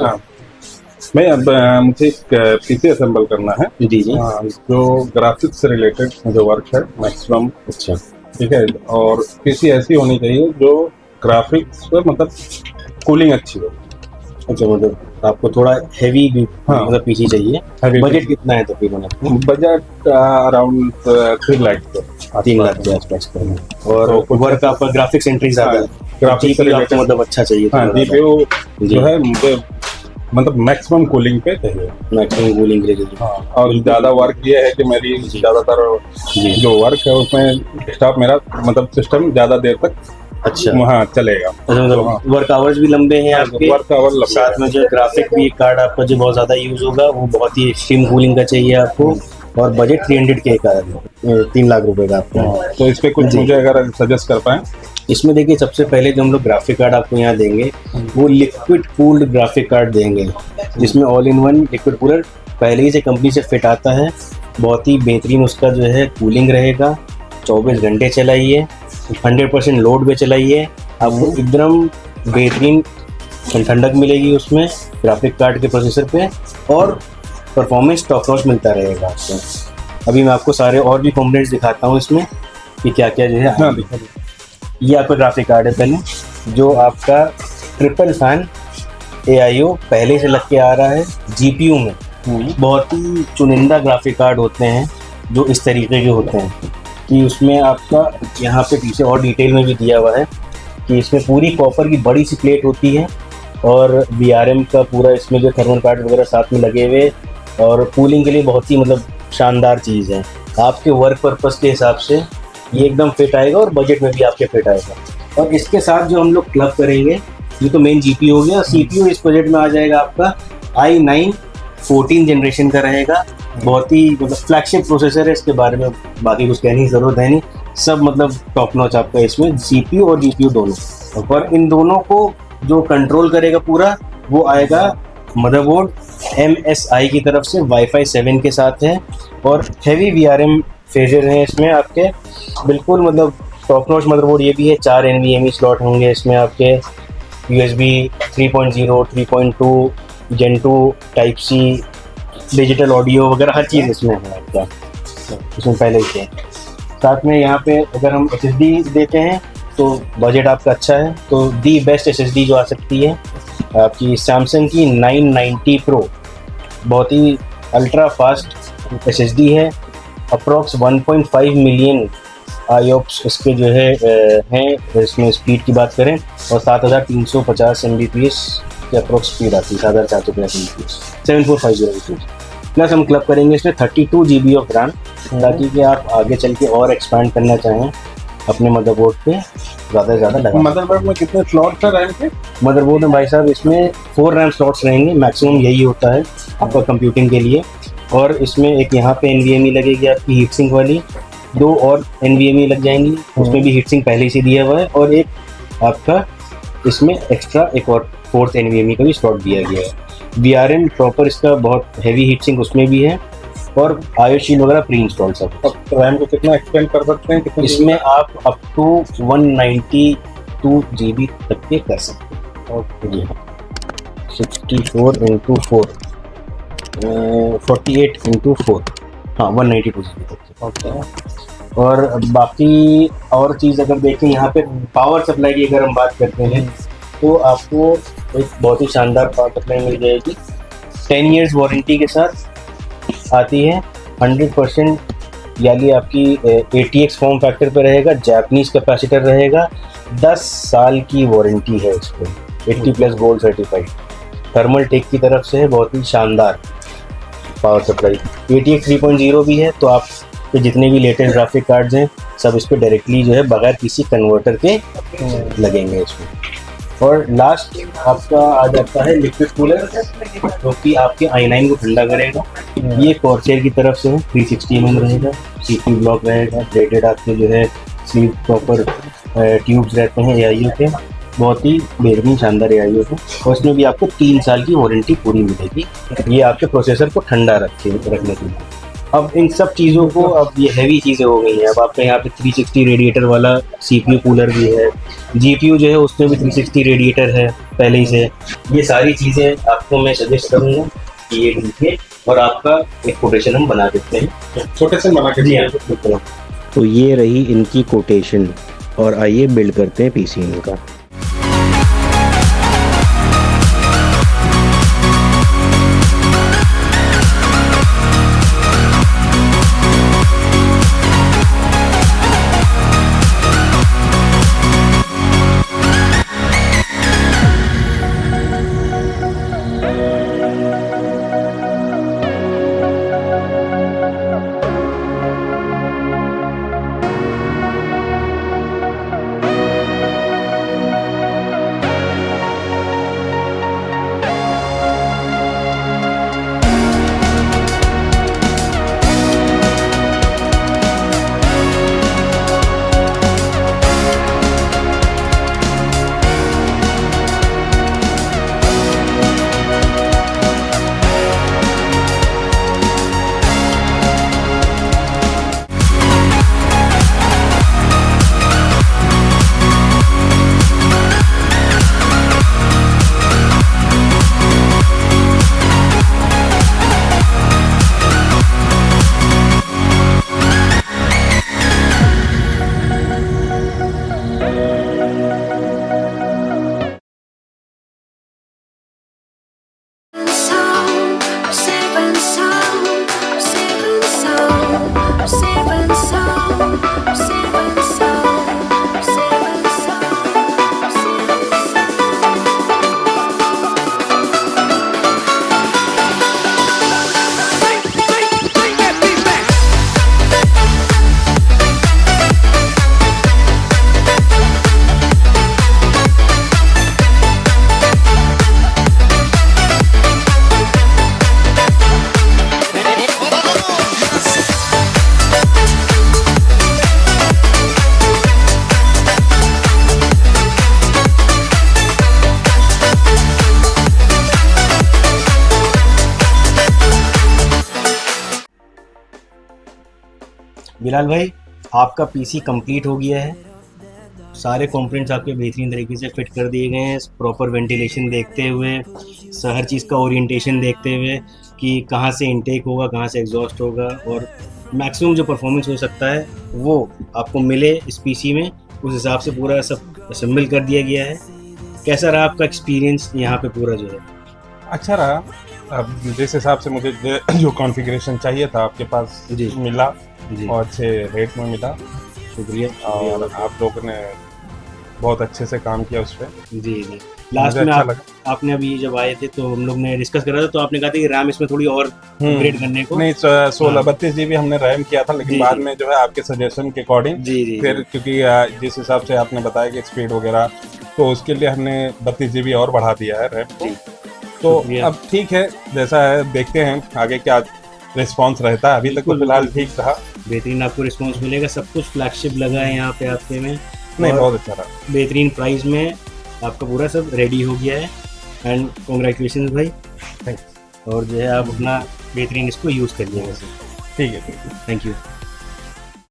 हाँ, मैं अब मुझे एक पीसी असेंबल करना है। जी जी। जो ग्राफिक्स से रिलेटेड जो वर्क है मैक्सिमम। अच्छा ठीक है, और पीसी ऐसी होनी चाहिए जो ग्राफिक्स पर मतलब कूलिंग अच्छी हो। अच्छा, मतलब आपको थोड़ा हैवी भी हाँ, मतलब पीसी चाहिए। heavy budget PC। कितना है तकरीबन आपको? बजट अराउंड 3 लाख के 3 लाख आसपास के है। आसपास का है। और तो कुछ वर्क आपका ग्राफिक सेंट्रिक ज़्यादा है, ग्राफिक्स से जीपीयू आपको रिलेटेड। मतलब अच्छा चाहिए हाँ, थोड़ा ज़्यादा। जीपीयू जी, जो है मुझे मतलब मैक्सिमम कूलिंग पे चाहिए। मैक्सिमम कूलिंग के लिए चाहिए। हाँ, और बिल्कुल ज़्यादा बिल्कुल। वर्क ये है कि मेरी जी ज़्यादातर जी। जो वर्क है उसमें स्टाफ मेरा मतलब सिस्टम ज़्यादा देर तक अच्छा, वहाँ चलेगा। अच्छा तो हाँ, मतलब वर्क आवर्स भी लंबे हैं आपके, वर्क आवर लंबे साथ में हैं। जो ग्राफिक भी कार्ड आपका जो बहुत ज़्यादा यूज़ होगा वो बहुत ही एक्सट्रीम कूलिंग का चाहिए आपको। और बजट 300 के का है, 3 लाख रुपए का आपका हाँ, है। तो इस पे कुछ जी, मुझे अगर सजेस्ट कर पाएँ। इसमें देखिए सबसे पहले जो हम लोग ग्राफिक कार्ड आपको यहाँ देंगे वो लिक्विड कूल्ड ग्राफिक कार्ड देंगे, जिसमें all in one liquid cooler पहले ही से कंपनी से फिट आता है। बहुत ही बेहतरीन उसका जो है कूलिंग रहेगा। 24 घंटे चलाइए, 100% लोड पे चलाइए, आपको एकदम बेहतरीन ठंडक मिलेगी उसमें ग्राफिक कार्ड के प्रोसेसर पे, और परफॉर्मेंस टॉप नॉच मिलता रहेगा आपको। अभी मैं आपको सारे और भी कंपोनेंट्स दिखाता हूँ इसमें कि क्या क्या जो है। हाँ, दिखा। ये आपका ग्राफिक कार्ड है पहले, जो आपका ट्रिपल फैन AIO पहले से लग के आ रहा है जीपीयू में। बहुत ही चुनिंदा ग्राफिक कार्ड होते हैं जो इस तरीके के होते हैं कि उसमें आपका यहाँ पे पीछे और डिटेल में भी दिया हुआ है कि इसमें पूरी कॉपर की बड़ी सी प्लेट होती है, और VRM का पूरा इसमें जो थर्मल कार्ड वगैरह साथ में लगे हुए, और कूलिंग के लिए बहुत ही मतलब शानदार चीज़ है। आपके वर्क पर्पस के हिसाब से ये एकदम फिट आएगा और बजट में भी आपके फिट आएगा। और इसके साथ जो हम लोग क्लब करेंगे, ये तो मेन जीपीयू हो गया। CPU इस बजट में आ जाएगा आपका i9 14 जनरेशन का रहेगा। बहुत ही मतलब फ्लैगशिप प्रोसेसर है, इसके बारे में बाकी कुछ कहने की ज़रूरत है नहीं। सब मतलब टॉप नॉच आपका इसमें CPU और GPU दोनों। और इन दोनों को जो कंट्रोल करेगा पूरा वो आएगा मदरबोर्ड MSI की तरफ से, वाईफाई 7 के साथ है, और हैवी VRM फेजर हैं इसमें आपके। बिल्कुल मतलब टॉप नॉच मदरबोर्ड ये भी है। 4 NVMe स्लॉट होंगे इसमें आपके, USB 3.0, 3.2, Gen 2, type C, digital audio वगैरह हर चीज़ इसमें है आपका, इसमें पहले ही है। साथ में यहाँ पे अगर हम SSD देते हैं तो बजट आपका अच्छा है, तो दी बेस्ट SSD जो आ सकती है आपकी सैमसंग की 990 प्रो, बहुत ही अल्ट्रा फास्ट SSD है। अप्रॉक्स 1.5 मिलियन IOPS इसके जो है हैं इसमें स्पीड की बात करें, और 7350 Mbps की अप्रोक्स स्पीड आती है, 7450 Mbps, 7450 प्लस हम क्लब करेंगे इसमें 32 GB ऑफ रैम, ताकि कि आप आगे चल के और एक्सपैंड करना चाहें अपने मदरबोर्ड पे ज़्यादा से ज़्यादा लगा। मदरबोर्ड में कितने स्लॉट है रैम के? मदरबोर्ड में भाई साहब इसमें 4 रैम स्लॉट्स रहेंगे, मैक्सिमम यही होता है आपका कंप्यूटिंग के लिए। और इसमें एक यहाँ पे NVMe लगेगी आपकी हीट सिंक वाली, 2 और NVMe लग जाएंगी, उसमें भी हीट सिंक पहले से दिया हुआ है, और एक आपका इसमें एक्स्ट्रा एक और 4th NVMe का भी स्लॉट दिया गया है। VRM प्रॉपर इसका बहुत हैवी हीट सिंक उसमें भी है, और IO शील्ड वगैरह प्री इंस्टॉल सब। अब रैम को कितना एक्सटेंड कर सकते हैं? कितने इसमें आप अप टू 192 GB तक के कर सकते हैं। ओके। 64 इंटू 4, 48 इंटू 4, हाँ 192 GB तक के। ओके। और बाकी और चीज़ अगर देखें यहाँ पे पावर सप्लाई की अगर हम बात करते हैं, तो आपको एक बहुत ही शानदार पावर सप्लाई मिल जाएगी। 10 इयर्स वारंटी के साथ आती है, 100% यानी आपकी ATX फॉर्म फैक्टर पे रहेगा, जापानीज कैपेसिटर रहेगा, 10 साल की वारंटी है इस पर, 80+ गोल्ड सर्टिफाइड, थर्मल टेक की तरफ से है। बहुत ही शानदार पावर सप्लाई। ATX 3.0 भी है, तो आप के जितने भी लेटेस्ट ग्राफिक कार्ड्स हैं सब इस पर डायरेक्टली जो है बगैर किसी कन्वर्टर के लगेंगे इसमें। और लास्ट आपका आ जाता है लिक्विड कूलर, जो कि आपके i9 को ठंडा करेगा। ये कॉर्सेयर की तरफ से है, 360 mm रहेगा, CPU ब्लॉक रहेगा, ब्लेडेड आपके जो है स्लीव प्रॉपर ट्यूब्स रहते हैं AIO के, बहुत ही बेहतरीन शानदार AIO है। और इसमें भी आपको 3 साल की वारंटी पूरी मिलेगी, ये आपके प्रोसेसर को ठंडा रखने के लिए। अब इन सब चीज़ों को, अब ये हैवी चीज़ें हो गई हैं। अब आपके यहाँ पे 360 रेडिएटर वाला CPU कूलर भी है, GPU जो है उसमें भी 360 रेडिएटर है पहले ही से। ये सारी चीज़ें आपको मैं सजेस्ट करूँगा कि ये लीजिए और आपका एक कोटेशन हम बना देते हैं। छोटे से बना के जी हाँ, बिल्कुल। तो ये रही इनकी कोटेशन और आइए बिल्ड करते हैं PC इनका। बिलाल भाई, आपका PC कंप्लीट हो गया है। सारे कंपोनेंट्स आपके बेहतरीन तरीके से फिट कर दिए गए हैं, प्रॉपर वेंटिलेशन देखते हुए, हर चीज़ का ओरिएंटेशन देखते हुए कि कहाँ से इनटेक होगा, कहाँ से एग्जॉस्ट होगा और मैक्सिमम जो परफॉर्मेंस हो सकता है वो आपको मिले इस PC में, उस हिसाब से पूरा सब असेंबल कर दिया गया है। कैसा रहा आपका एक्सपीरियंस यहाँ पे पूरा जो है? अच्छा रहा। अब जिस हिसाब से मुझे जो कॉन्फ़िगरेशन चाहिए था आपके पास जी। मिला जी, और अच्छे रेट में मिला शुक्रिया। और आप लोगों ने बहुत अच्छे से काम किया उस पर। जी जी, लास्ट मुझे में अच्छा लगा। आपने अभी जब आए थे तो हम लोग ने डिस्कस करा था, तो आपने कहा था कि रैम इसमें थोड़ी और अपग्रेड करने को। नहीं, 16-32 GB हमने रैम किया था, लेकिन जी, बाद जी। में जो है आपके सजेशन के अकॉर्डिंग जी जी फिर, क्योंकि जिस हिसाब से आपने बताया कि स्पीड वगैरह, तो उसके लिए हमने 32 GB और बढ़ा दिया है रैम को। जी, तो शुक्रिया। अब ठीक है, जैसा है देखते हैं आगे क्या रिस्पांस रहता है। अभी तक तो बिल्कुल, फिलहाल बिल्कुल। ठीक रहा। बेहतरीन आपको रिस्पांस मिलेगा, सब कुछ फ्लैगशिप लगा है यहाँ पे आपके में। नहीं, और बहुत अच्छा रहा। बेहतरीन प्राइस में आपका पूरा सब रेडी हो गया है एंड कॉन्ग्रेचुलेशन भाई। थैंक्स। और जो है आप अपना बेहतरीन इसको यूज़ करिएगा सर। ठीक है। Thank you.